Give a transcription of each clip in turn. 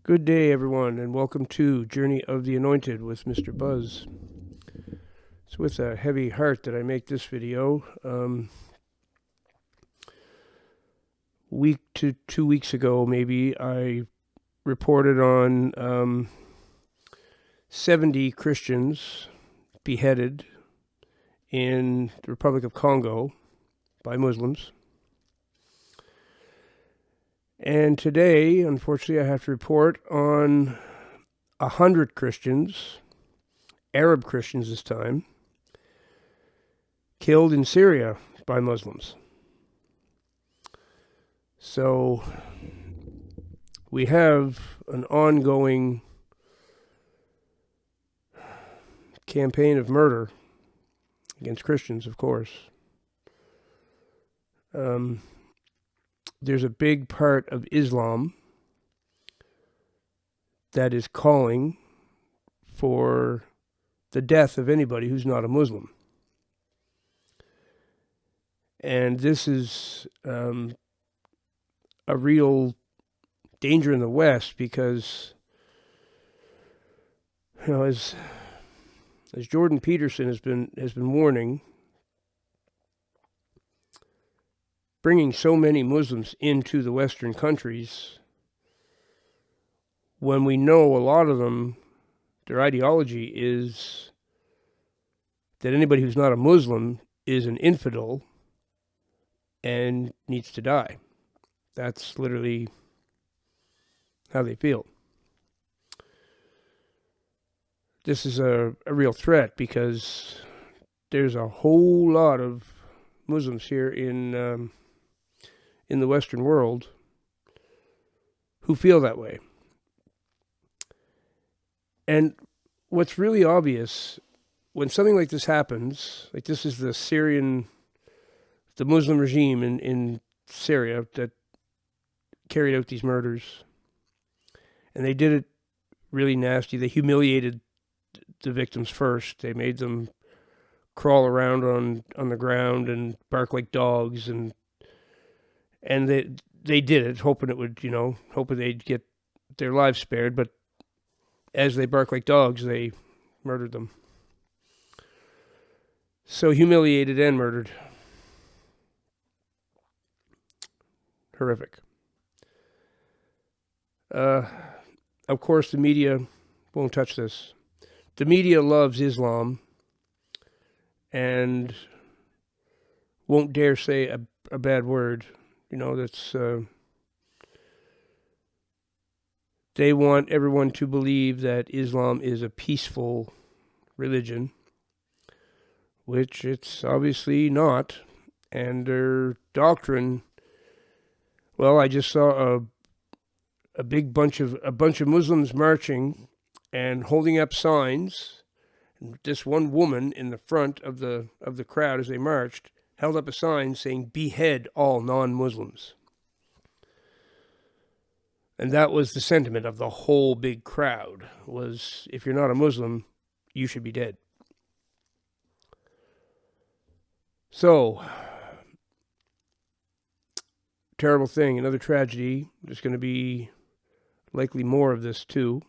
Good day, everyone, and welcome to Journey of the Anointed with Mr. Buzz. It's with a heavy heart that I make this video. Week to 2 weeks ago, maybe, I reported on 70 Christians beheaded in the Republic of Congo by Muslims. And today, unfortunately, I have to report on 100 Christians, Arab Christians this time, killed in Syria by Muslims. So we have an ongoing campaign of murder against Christians, of course. There's a big part of Islam that is calling for the death of anybody who's not a Muslim. And this is a real danger in the West because, as Jordan Peterson has been warning, bringing so many Muslims into the Western countries, when we know a lot of them, their ideology is that anybody who's not a Muslim is an infidel and needs to die. That's literally how they feel. This is a real threat because there's a whole lot of Muslims here in the Western world who feel that way. And what's really obvious when something like this happens, like this is the Muslim regime in Syria that carried out these murders. And they did it really nasty. They humiliated the victims first. They made them crawl around on the ground and bark like dogs, and they did it, hoping it would, hoping they'd get their lives spared. But as they bark like dogs, they murdered them. So humiliated and murdered. Horrific. Of course, the media won't touch this. The media loves Islam and won't dare say a bad word. They want everyone to believe that Islam is a peaceful religion, which it's obviously not. And their doctrine, well, I just saw a bunch of Muslims marching and holding up signs. And this one woman in the front of the crowd as they marched held up a sign saying, "Behead all non-Muslims." And that was the sentiment of the whole big crowd, was if you're not a Muslim, you should be dead. So, terrible thing, another tragedy. There's going to be likely more of this too.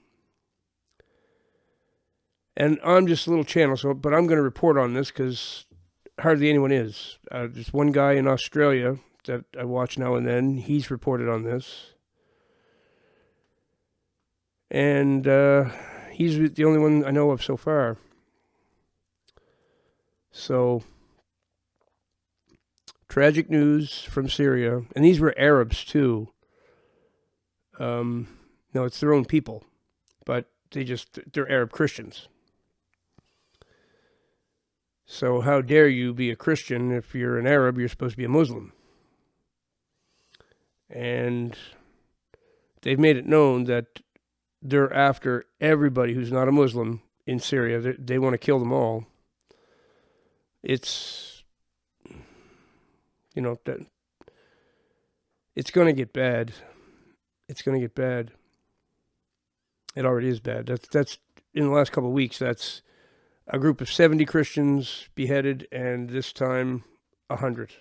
And I'm just a little channel, but I'm going to report on this because hardly anyone is. There's one guy in Australia that I watch now and then. He's reported on this. And he's the only one I know of so far. So, tragic news from Syria. And these were Arabs too. No, it's their own people. But they're Arab Christians. So how dare you be a Christian if you're an Arab, you're supposed to be a Muslim. And they've made it known that they're after everybody who's not a Muslim in Syria. They want to kill them all. It's, it's going to get bad. It's going to get bad. It already is bad. That's in the last couple of weeks, that's a group of 70 Christians beheaded, and this time 100.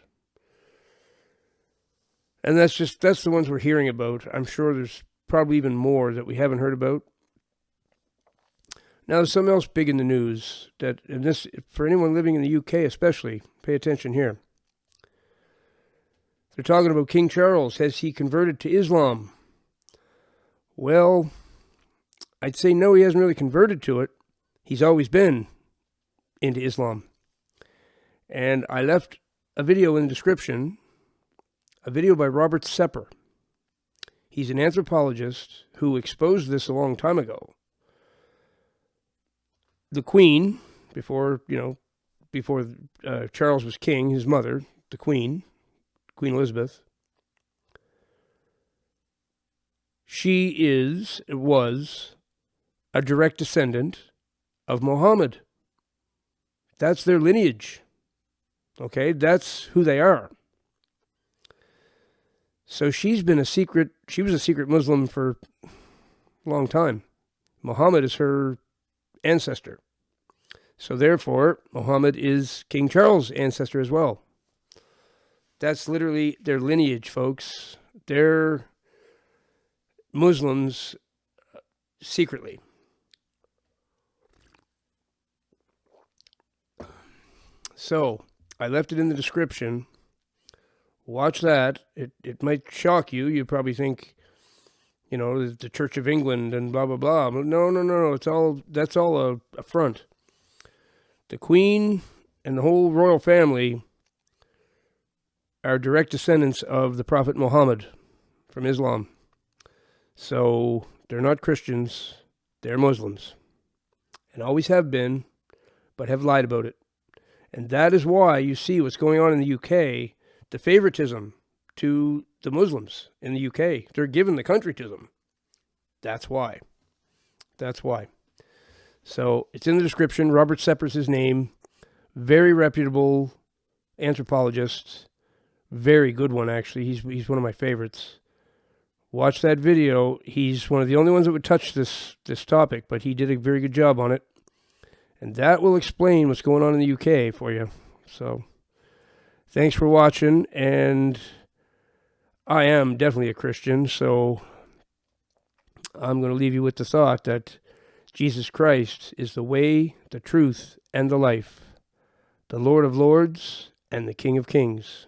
And that's the ones we're hearing about. I'm sure there's probably even more that we haven't heard about. Now, there's something else big in the news that, and this, for anyone living in the UK especially, pay attention here. They're talking about King Charles. Has he converted to Islam? Well, I'd say no, he hasn't really converted to it. He's always been into Islam. And I left a video in the description, a video by Robert Sepehr. He's an anthropologist who exposed this a long time ago. The Queen, before Charles was king, his mother, the Queen Elizabeth, she was a direct descendant of Mohammed. That's their lineage. Okay, that's who they are. So she was a secret Muslim for a long time. Muhammad is her ancestor. So therefore, Muhammad is King Charles' ancestor as well. That's literally their lineage, folks. They're Muslims secretly. So, I left it in the description. Watch that. It might shock you. You probably think, the Church of England and blah, blah, blah. But no. That's all a front. The Queen and the whole royal family are direct descendants of the Prophet Muhammad from Islam. So they're not Christians. They're Muslims. And always have been, but have lied about it. And that is why you see what's going on in the UK, the favoritism to the Muslims in the UK. They're giving the country to them. That's why. So it's in the description. Robert Sepehr's his name. Very reputable anthropologist. Very good one, actually. He's one of my favorites. Watch that video. He's one of the only ones that would touch this topic, but he did a very good job on it. And that will explain what's going on in the UK for you. So, thanks for watching. And I am definitely a Christian, so I'm going to leave you with the thought that Jesus Christ is the way, the truth, and the life, the Lord of Lords, and the King of Kings.